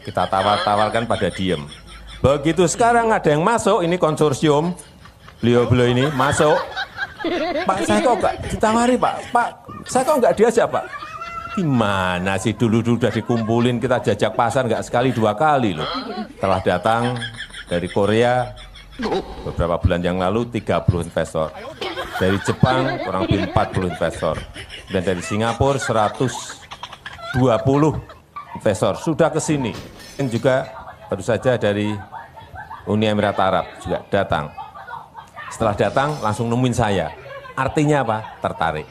Kita tawar-tawarkan pada diem. Begitu sekarang ada yang masuk, ini konsorsium, beliau-beliau ini masuk. Pak, saya kok nggak ditawari, Pak? Pak, saya kok nggak diajak, Pak? Gimana sih, dulu-dulu udah dikumpulin, kita jajak pasar nggak sekali dua kali loh. Telah datang dari Korea, beberapa bulan yang lalu 30 investor. Dari Jepang kurang lebih 40 investor. Dan dari Singapura 120 investor sudah ke sini. Dan juga baru saja dari Uni Emirat Arab juga datang. Setelah datang langsung nemuin saya. Artinya apa? Tertarik.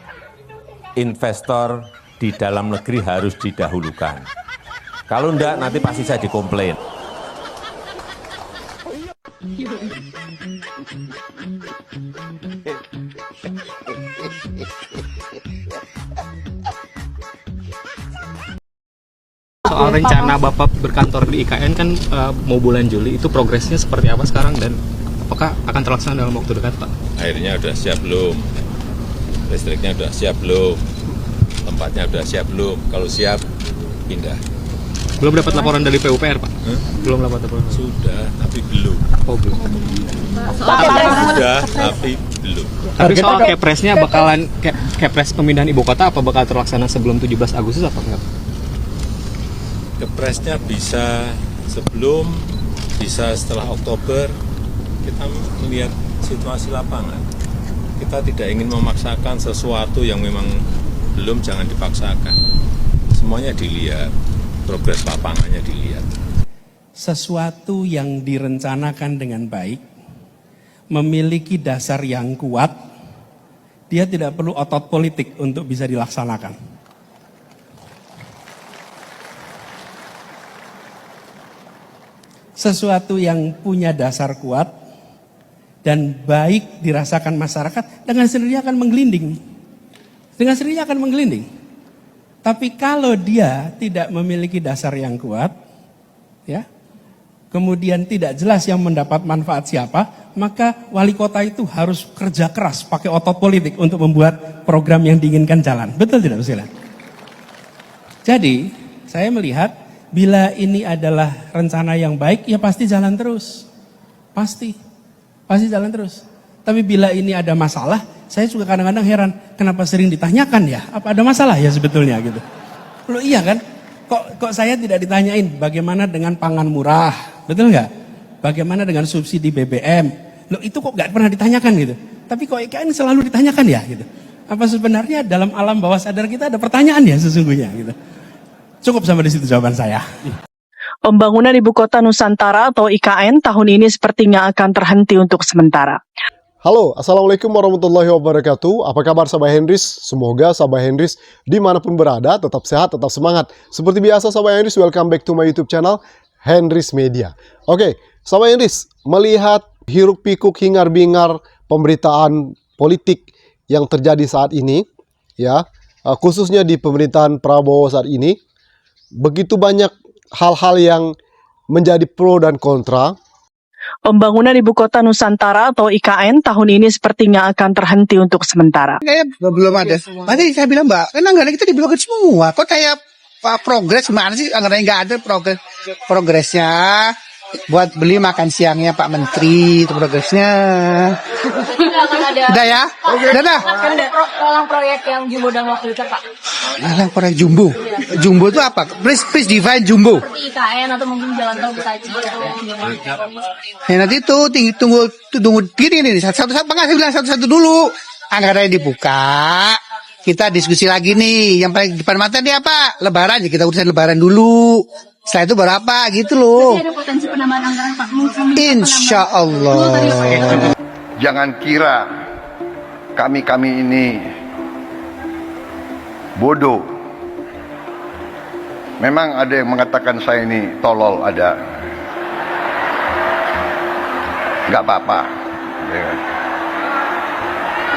Investor di dalam negeri harus didahulukan. Kalau enggak nanti pasti saya dikomplain. Soal rencana Bapak berkantor di IKN kan mau bulan Juli, itu progresnya seperti apa sekarang dan apakah akan terlaksana dalam waktu dekat, Pak? Airnya sudah siap belum? Listriknya sudah siap belum? Tempatnya sudah siap belum? Kalau siap, pindah. Belum dapat laporan dari PUPR, Pak? Belum dapat laporan. Sudah, tapi belum. Oh, belum. Sudah, tapi belum. Tapi soal Kepresnya bakalan Kepres pemindahan ibu kota apa bakal terlaksana sebelum 17 Agustus apa enggak? Kepresnya bisa sebelum, bisa setelah Oktober. Kita melihat situasi lapangan. Kita tidak ingin memaksakan sesuatu yang memang belum, jangan dipaksakan. Semuanya dilihat, progres lapangannya dilihat. Sesuatu yang direncanakan dengan baik, memiliki dasar yang kuat, dia tidak perlu otot politik untuk bisa dilaksanakan. Sesuatu yang punya dasar kuat dan baik dirasakan masyarakat, dengan sendirinya akan menggelinding. Dengan sendirinya akan menggelinding. Tapi kalau dia tidak memiliki dasar yang kuat, ya, kemudian tidak jelas yang mendapat manfaat siapa, maka wali kota itu harus kerja keras, pakai otot politik untuk membuat program yang diinginkan jalan. Betul tidak, Ustaz? Jadi, saya melihat bila ini adalah rencana yang baik, ya pasti jalan terus. Pasti jalan terus. Tapi bila ini ada masalah, saya juga kadang-kadang heran, kenapa sering ditanyakan ya? Apa ada masalah ya sebetulnya gitu? Loh iya kan? Kok saya tidak ditanyain bagaimana dengan pangan murah, betul nggak? Bagaimana dengan subsidi BBM? Loh itu kok nggak pernah ditanyakan gitu? Tapi kok IKN selalu ditanyakan ya gitu? Apa sebenarnya dalam alam bawah sadar kita ada pertanyaan ya sesungguhnya gitu? Cukup sampai di situ jawaban saya. Pembangunan Ibu Kota Nusantara atau IKN tahun ini sepertinya akan terhenti untuk sementara. Halo, Assalamualaikum warahmatullahi wabarakatuh. Apa kabar sahabat Henrys? Semoga sahabat Henrys dimanapun berada tetap sehat, tetap semangat. Seperti biasa sahabat Henrys, welcome back to my YouTube channel Henrys Media. Oke, sahabat Henrys, melihat hiruk pikuk hingar bingar pemberitaan politik yang terjadi saat ini, ya, khususnya di pemerintahan Prabowo saat ini, begitu banyak hal-hal yang menjadi pro dan kontra. Pembangunan Ibu Kota Nusantara atau IKN tahun ini sepertinya akan terhenti untuk sementara. Kayaknya belum ada. Tadi saya bilang, Mbak, kan anggaran kita diblokir semua. Kok kayak progres gimana sih? Anggarannya nggak ada progresnya. Buat beli makan siangnya Pak Menteri, itu progresnya. Udah ya? Udah dah. Lelang proyek yang Jumbo dan waktu itu, Pak. Lelang proyek Jumbo. Jumbo itu apa? Please define Jumbo. Seperti IKN atau mungkin jalan tol Betaji atau Ya nanti itu tunggu gini satu-satu saya bilang satu-satu dulu. Anggarannya dibuka, kita diskusi lagi nih. Yang paling depan mata dia apa? Lebaran ya, kita urusan lebaran dulu. Setelah itu berapa gitu loh. ada potensi penambahan anggaran, Pak. Insya Allah. Jangan kira kami ini bodoh. Memang ada yang mengatakan saya ini tolol, ada. Nggak apa-apa. Ya kan?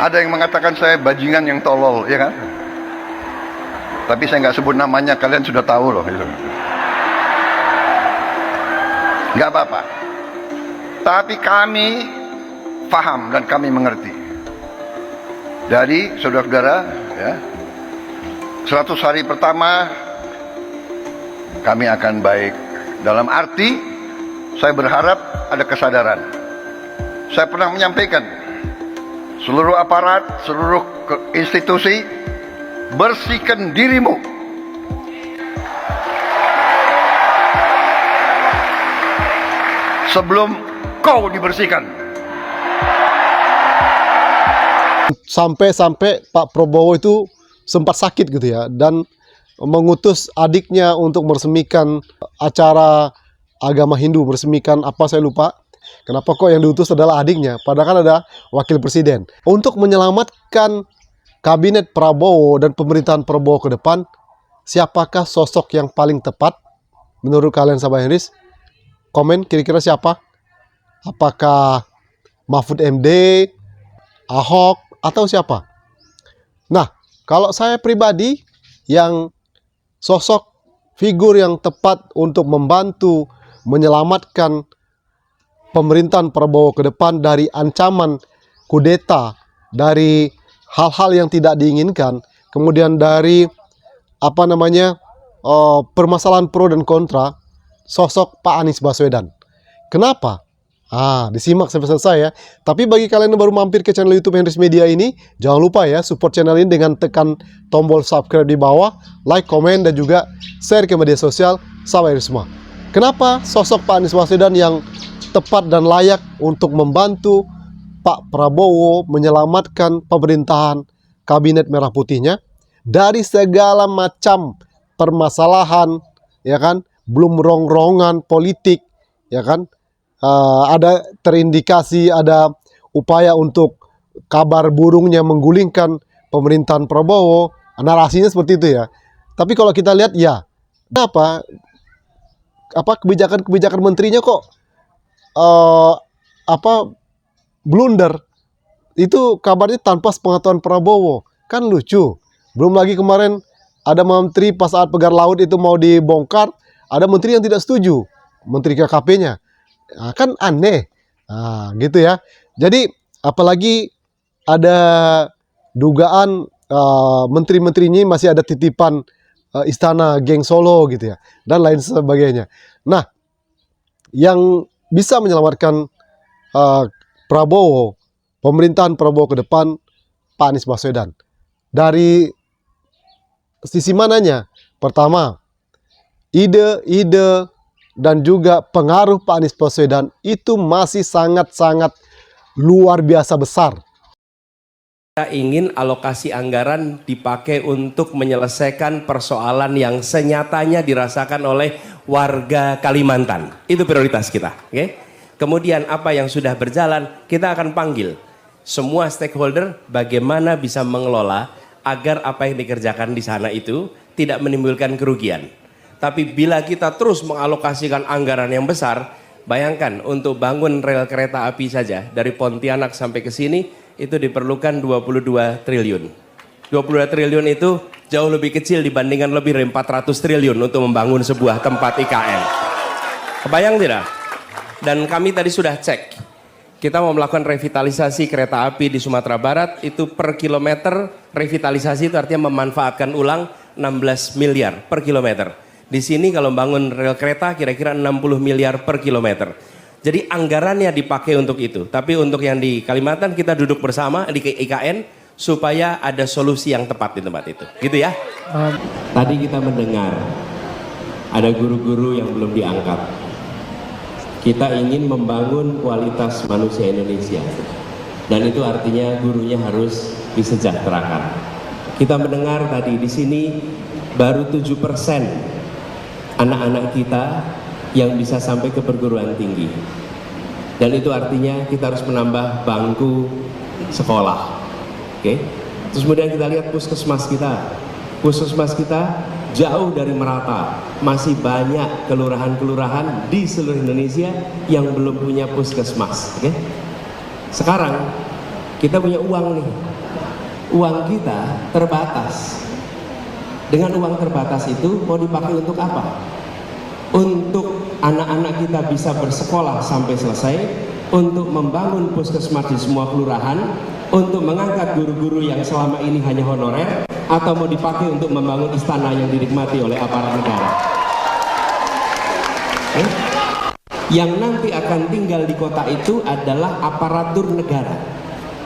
Ada yang mengatakan saya bajingan yang tolol, ya kan? Tapi saya nggak sebut namanya, kalian sudah tahu loh. Gitu. Nggak apa-apa. Tapi kami paham dan kami mengerti. Dari saudara-saudara, ya, 100 hari pertama kami akan baik Dalam arti, saya berharap ada kesadaran. Saya pernah menyampaikan, seluruh aparat, seluruh institusi, bersihkan dirimu. Sebelum kau dibersihkan. Sampai-sampai Pak Prabowo itu sempat sakit gitu ya, dan mengutus adiknya untuk meresmikan acara agama Hindu, meresmikan apa saya lupa. Kenapa kok yang diutus adalah adiknya, padahal kan ada wakil presiden. Untuk menyelamatkan kabinet Prabowo dan pemerintahan Prabowo ke depan, siapakah sosok yang paling tepat menurut kalian sahabat Henris? Komen kira-kira siapa? Apakah Mahfud MD, Ahok, atau siapa? Nah, kalau saya pribadi, yang sosok figur yang tepat untuk membantu menyelamatkan pemerintahan Prabowo ke depan dari ancaman kudeta, dari hal-hal yang tidak diinginkan, kemudian dari permasalahan pro dan kontra, sosok Pak Anies Baswedan. Kenapa? Disimak sampai selesai ya. Tapi bagi kalian yang baru mampir ke channel YouTube Henris Media ini, jangan lupa ya support channel ini dengan tekan tombol subscribe di bawah, like, komen, dan juga share ke media sosial sahabat Henris semua. Kenapa sosok Pak Anies Baswedan yang tepat dan layak untuk membantu Pak Prabowo menyelamatkan pemerintahan kabinet merah putihnya dari segala macam permasalahan, ya kan? Belum rongrongan politik, ya kan? Ada terindikasi, ada upaya untuk kabar burungnya menggulingkan pemerintahan Prabowo. Narasinya seperti itu ya. Tapi kalau kita lihat ya, kenapa kebijakan menterinya kok blunder? Itu kabarnya tanpa sepengetahuan Prabowo. Kan lucu. Belum lagi kemarin ada menteri pas saat pagar laut itu mau dibongkar, ada menteri yang tidak setuju, menteri KKP-nya. Kan aneh. Gitu ya. Jadi apalagi ada dugaan menteri-menteri ini masih ada titipan istana geng Solo gitu ya, dan lain sebagainya. Nah, yang bisa menyelamatkan Prabowo, pemerintahan Prabowo ke depan, Pak Anies Baswedan. Dari sisi mananya? Pertama, ide dan juga pengaruh Pak Anies Baswedan itu masih sangat-sangat luar biasa besar. Kita ingin alokasi anggaran dipakai untuk menyelesaikan persoalan yang senyatanya dirasakan oleh warga Kalimantan. Itu prioritas kita. Okay? Kemudian apa yang sudah berjalan, kita akan panggil semua stakeholder bagaimana bisa mengelola agar apa yang dikerjakan di sana itu tidak menimbulkan kerugian. Tapi bila kita terus mengalokasikan anggaran yang besar, bayangkan untuk bangun rel kereta api saja dari Pontianak sampai ke sini itu diperlukan 22 triliun. 22 triliun itu jauh lebih kecil dibandingkan lebih dari 400 triliun untuk membangun sebuah tempat IKN. Kebayang tidak? Dan kami tadi sudah cek. Kita mau melakukan revitalisasi kereta api di Sumatera Barat, itu per kilometer revitalisasi itu artinya memanfaatkan ulang 16 miliar per kilometer. Di sini kalau bangun rel kereta kira-kira 60 miliar per kilometer. Jadi anggarannya dipakai untuk itu. Tapi untuk yang di Kalimantan kita duduk bersama di IKN supaya ada solusi yang tepat di tempat itu. Gitu ya. Tadi kita mendengar ada guru-guru yang belum diangkat. Kita ingin membangun kualitas manusia Indonesia. Dan itu artinya gurunya harus disejahterakan. Kita mendengar tadi di sini baru 7% anak-anak kita yang bisa sampai ke perguruan tinggi. Dan itu artinya kita harus menambah bangku sekolah. Oke? Terus kemudian kita lihat puskesmas kita. Puskesmas kita jauh dari merata. Masih banyak kelurahan-kelurahan di seluruh Indonesia yang belum punya puskesmas. Oke? Sekarang kita punya uang nih. Uang kita terbatas. Dengan uang terbatas itu mau dipakai untuk apa? Untuk anak-anak kita bisa bersekolah sampai selesai, untuk membangun puskesmas di semua kelurahan, untuk mengangkat guru-guru yang selama ini hanya honorer, atau mau dipakai untuk membangun istana yang dinikmati oleh aparat negara. Yang nanti akan tinggal di kota itu adalah aparatur negara,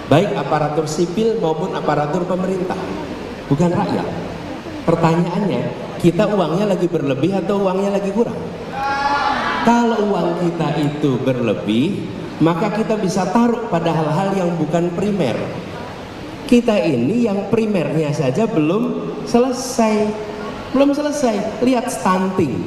baik aparatur sipil maupun aparatur pemerintah, bukan rakyat. Pertanyaannya, kita uangnya lagi berlebih atau uangnya lagi kurang? Kalau uang kita itu berlebih, maka kita bisa taruh pada hal-hal yang bukan primer. Kita ini yang primernya saja belum selesai. Lihat stunting.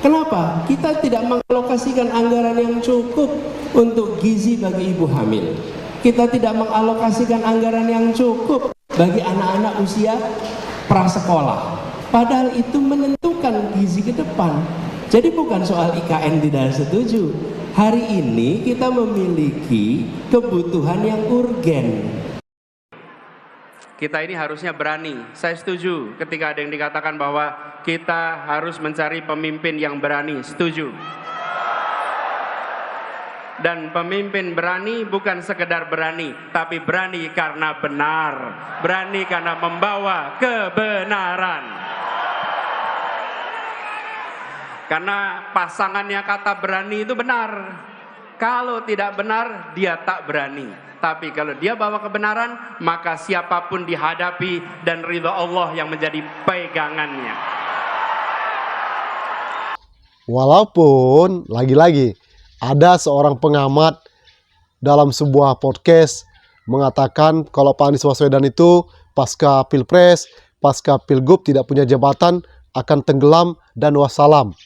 Kenapa? Kita tidak mengalokasikan anggaran yang cukup untuk gizi bagi ibu hamil. Kita tidak mengalokasikan anggaran yang cukup bagi anak-anak usia prasekolah. Padahal itu menentukan gizi ke depan. Jadi bukan soal IKN tidak setuju. Hari ini kita memiliki kebutuhan yang urgen. Kita ini harusnya berani. Saya setuju ketika ada yang dikatakan bahwa kita harus mencari pemimpin yang berani. Setuju. Dan pemimpin berani bukan sekedar berani, tapi berani karena benar. Berani karena membawa kebenaran. Karena pasangannya kata berani itu benar. Kalau tidak benar, dia tak berani. Tapi kalau dia bawa kebenaran, maka siapapun dihadapi dan ridha Allah yang menjadi pegangannya. Walaupun lagi-lagi ada seorang pengamat dalam sebuah podcast mengatakan kalau Pak Anies Baswedan itu pasca Pilpres, pasca Pilgub tidak punya jabatan, akan tenggelam dan wassalam.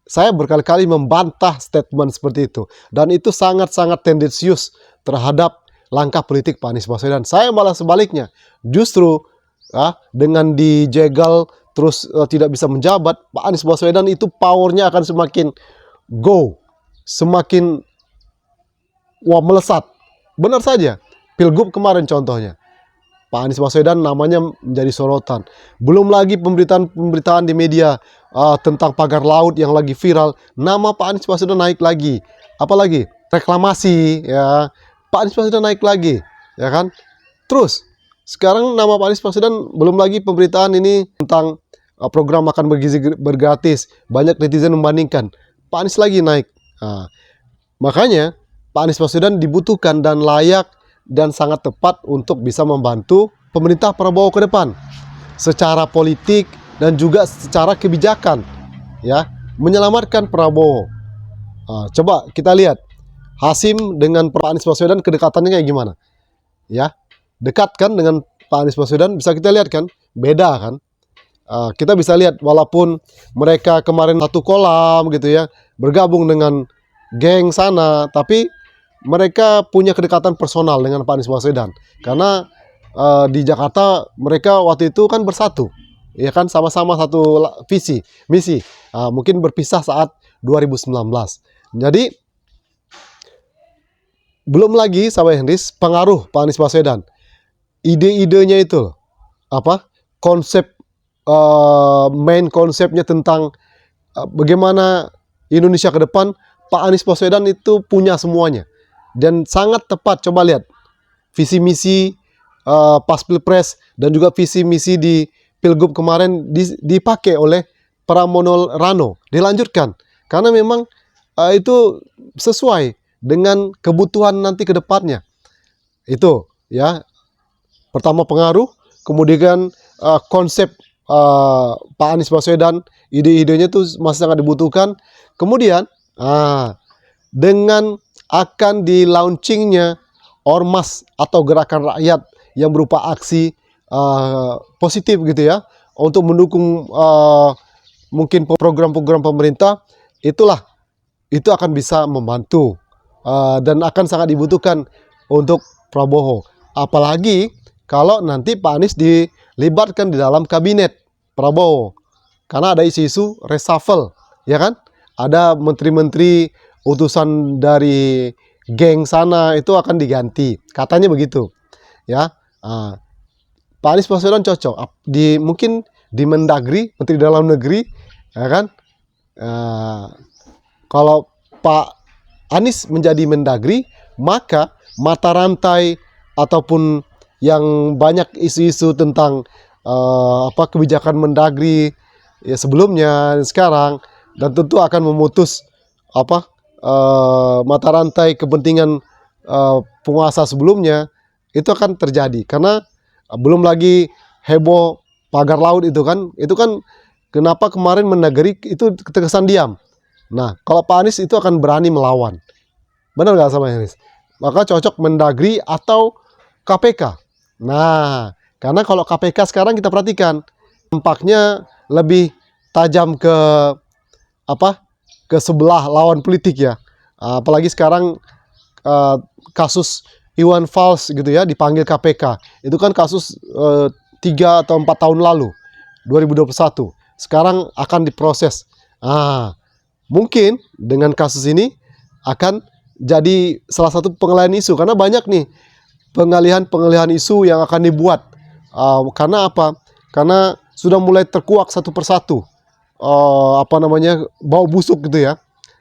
Saya berkali-kali membantah statement seperti itu. Dan itu sangat-sangat tendensius terhadap langkah politik Pak Anies Baswedan. Saya malah sebaliknya. Justru dengan dijegal terus tidak bisa menjabat, Pak Anies Baswedan itu powernya akan semakin semakin melesat. Benar saja. Pilgub kemarin contohnya. Pak Anies Baswedan namanya menjadi sorotan. Belum lagi pemberitaan di media tentang pagar laut yang lagi viral. Nama Pak Anies Baswedan naik lagi. Apalagi reklamasi, ya. Pak Anies Baswedan naik lagi, ya kan? Terus sekarang nama Pak Anies Baswedan, belum lagi pemberitaan ini tentang program makan bergizi bergratis. Banyak netizen membandingkan. Pak Anies lagi naik. Nah, makanya Pak Anies Baswedan dibutuhkan dan layak dan sangat tepat untuk bisa membantu pemerintah Prabowo ke depan secara politik dan juga secara kebijakan, ya, menyelamatkan Prabowo. Coba kita lihat Hasim dengan Pak Anies Baswedan kedekatannya kayak gimana, ya, dekat kan dengan Pak Anies Baswedan, bisa kita lihat kan, beda kan. Kita bisa lihat walaupun mereka kemarin satu kolam gitu ya, bergabung dengan geng sana, tapi mereka punya kedekatan personal dengan Pak Anies Baswedan. Karena di Jakarta mereka waktu itu kan bersatu, ya kan, sama-sama satu visi, misi. Mungkin berpisah saat 2019. Jadi belum lagi sahabat Henris, pengaruh Pak Anies Baswedan. Ide-idenya itu konsep main konsepnya tentang bagaimana Indonesia ke depan, Pak Anies Baswedan itu punya semuanya. Dan sangat tepat. Coba lihat visi misi pas Pilpres dan juga visi misi di Pilgub kemarin dipakai oleh Pramono Rano, dilanjutkan karena memang itu sesuai dengan kebutuhan nanti ke depannya. Itu ya, pertama pengaruh, kemudian konsep Pak Anies Baswedan, ide-idenya itu masih sangat dibutuhkan. Kemudian dengan akan di launchingnya ormas atau gerakan rakyat yang berupa aksi positif gitu ya, untuk mendukung mungkin program-program pemerintah, itu akan bisa membantu dan akan sangat dibutuhkan untuk Prabowo. Apalagi kalau nanti Pak Anies dilibatkan di dalam kabinet Prabowo, karena ada isu-isu reshuffle, ya kan? Ada menteri-menteri utusan dari geng sana itu akan diganti, katanya begitu, ya. Pak Anies Baswedan cocok mungkin di Mendagri, Menteri Dalam Negeri, ya kan? Kalau Pak Anies menjadi Mendagri, maka mata rantai ataupun yang banyak isu-isu tentang kebijakan Mendagri ya sebelumnya, sekarang, dan tentu akan memutus mata rantai kepentingan penguasa sebelumnya itu akan terjadi. Karena belum lagi heboh pagar laut itu kan kenapa kemarin Mendagri itu terkesan diam. Nah, kalau Pak Anies itu akan berani melawan. Benar nggak sama Anies? Maka cocok Mendagri atau KPK. Nah, karena kalau KPK sekarang kita perhatikan tampaknya lebih tajam ke sebelah lawan politik ya. Apalagi sekarang kasus Iwan Fals gitu ya dipanggil KPK. Itu kan kasus 3 atau 4 tahun lalu, 2021. Sekarang akan diproses. Mungkin dengan kasus ini akan jadi salah satu pengalihan isu, karena banyak nih pengalihan isu yang akan dibuat. Karena apa? Karena sudah mulai terkuak satu persatu bau busuk gitu ya.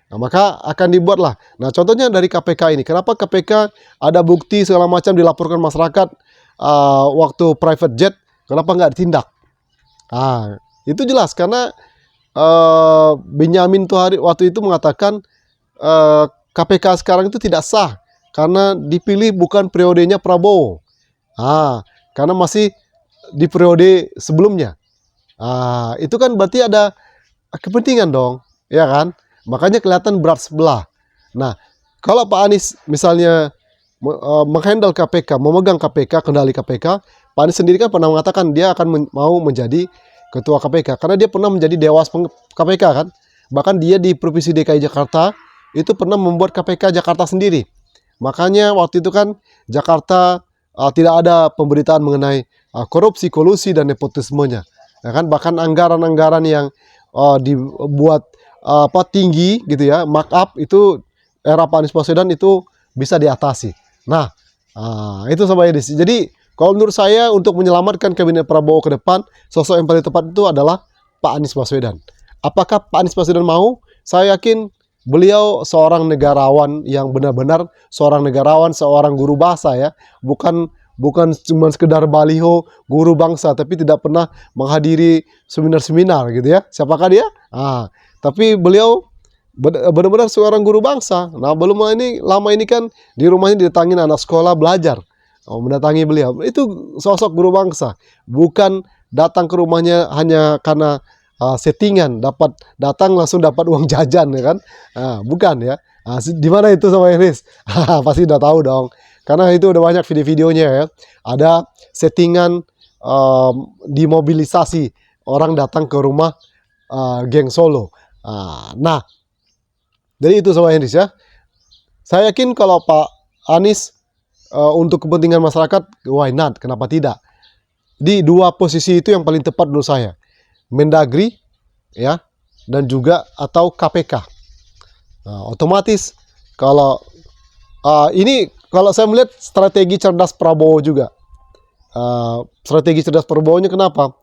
Nah, maka akan dibuatlah. Nah, contohnya dari KPK ini. Kenapa KPK ada bukti segala macam dilaporkan masyarakat waktu private jet, kenapa nggak ditindak? Itu jelas karena Benyamin Tuhari waktu itu mengatakan KPK sekarang itu tidak sah karena dipilih bukan periodenya Prabowo. Karena masih di periode sebelumnya. Itu kan berarti ada kepentingan dong, ya kan? Makanya kelihatan berat sebelah. Nah, kalau Pak Anies misalnya menghandle KPK, memegang KPK, kendali KPK, Pak Anies sendiri kan pernah mengatakan dia akan mau menjadi ketua KPK karena dia pernah menjadi dewas KPK kan. Bahkan dia di Provinsi DKI Jakarta itu pernah membuat KPK Jakarta sendiri. Makanya waktu itu kan Jakarta tidak ada pemberitaan mengenai korupsi, kolusi dan nepotismenya. Ya kan, bahkan anggaran-anggaran yang dibuat tinggi gitu ya, markup itu era Pak Anies Baswedan itu bisa diatasi. Nah, itu Sobat Edis. Jadi kalau menurut saya untuk menyelamatkan kabinet Prabowo ke depan, sosok yang paling tepat itu adalah Pak Anies Baswedan. Apakah Pak Anies Baswedan mau? Saya yakin beliau seorang negarawan yang benar-benar seorang negarawan, seorang guru bahasa ya, bukan cuma sekedar baliho guru bangsa, tapi tidak pernah menghadiri seminar-seminar gitu ya. Siapakah dia? Tapi beliau benar-benar seorang guru bangsa. Nah, lama ini kan di rumahnya didatangin anak sekolah belajar. Mendatangi beliau. Itu sosok guru bangsa. Bukan datang ke rumahnya hanya karena settingan, datang langsung dapat uang jajan ya kan? Bukan ya. Di mana itu sama Iris? Pasti udah tahu dong. Karena itu udah banyak video-videonya ya. Ada settingan dimobilisasi orang datang ke rumah geng Solo. Nah, jadi itu sama Iris ya. Saya yakin kalau Pak Anies untuk kepentingan masyarakat, why not? Kenapa tidak? Di dua posisi itu yang paling tepat menurut saya. Mendagri ya, dan juga atau KPK. Otomatis kalau ini kalau saya melihat strategi cerdas Prabowo juga. Strategi cerdas Prabowo-nya kenapa?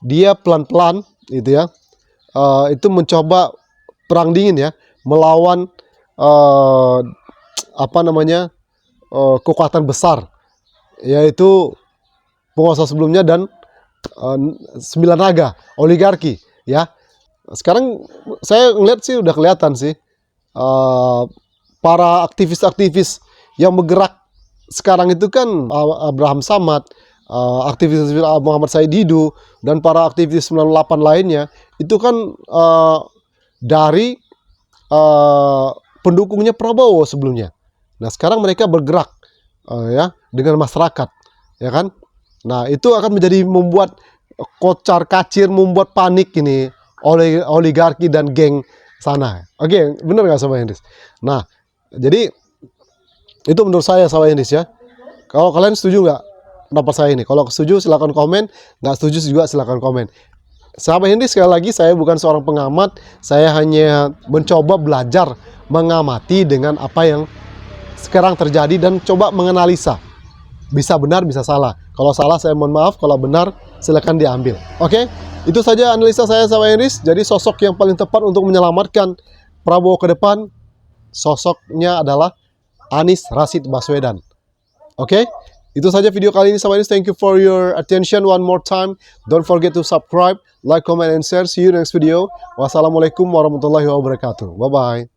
Dia pelan-pelan gitu ya. Itu mencoba perang dingin ya, melawan kekuatan besar, yaitu penguasa sebelumnya dan 9 naga, oligarki ya. Sekarang saya ngeliat sih udah kelihatan sih para aktivis-aktivis yang bergerak sekarang itu kan Abraham Samad, aktivis Muhammad Said Didu, dan para aktivis 98 lainnya itu kan dari pendukungnya Prabowo sebelumnya. Nah, sekarang mereka bergerak ya dengan masyarakat, ya kan? Nah, itu akan menjadi membuat kocar-kacir, membuat panik ini oleh oligarki dan geng sana. Oke, benar nggak Sobat Hendris? Nah, jadi itu menurut saya Sobat Hendris ya. Kalau kalian setuju nggak pendapat saya ini? Kalau setuju silakan komen, nggak setuju juga silakan komen. Sahabat Hendris, sekali lagi saya bukan seorang pengamat, saya hanya mencoba belajar mengamati dengan apa yang sekarang terjadi dan coba menganalisa. Bisa benar, bisa salah. Kalau salah saya mohon maaf, kalau benar silakan diambil. Oke? Itu saja analisa saya sama Hendris. Jadi sosok yang paling tepat untuk menyelamatkan Prabowo ke depan, sosoknya adalah Anies Rashid Baswedan. Oke? Itu saja video kali ini sama Hendris. Thank you for your attention one more time. Don't forget to subscribe, like, comment, and share. See you next video. Wassalamualaikum warahmatullahi wabarakatuh. Bye-bye.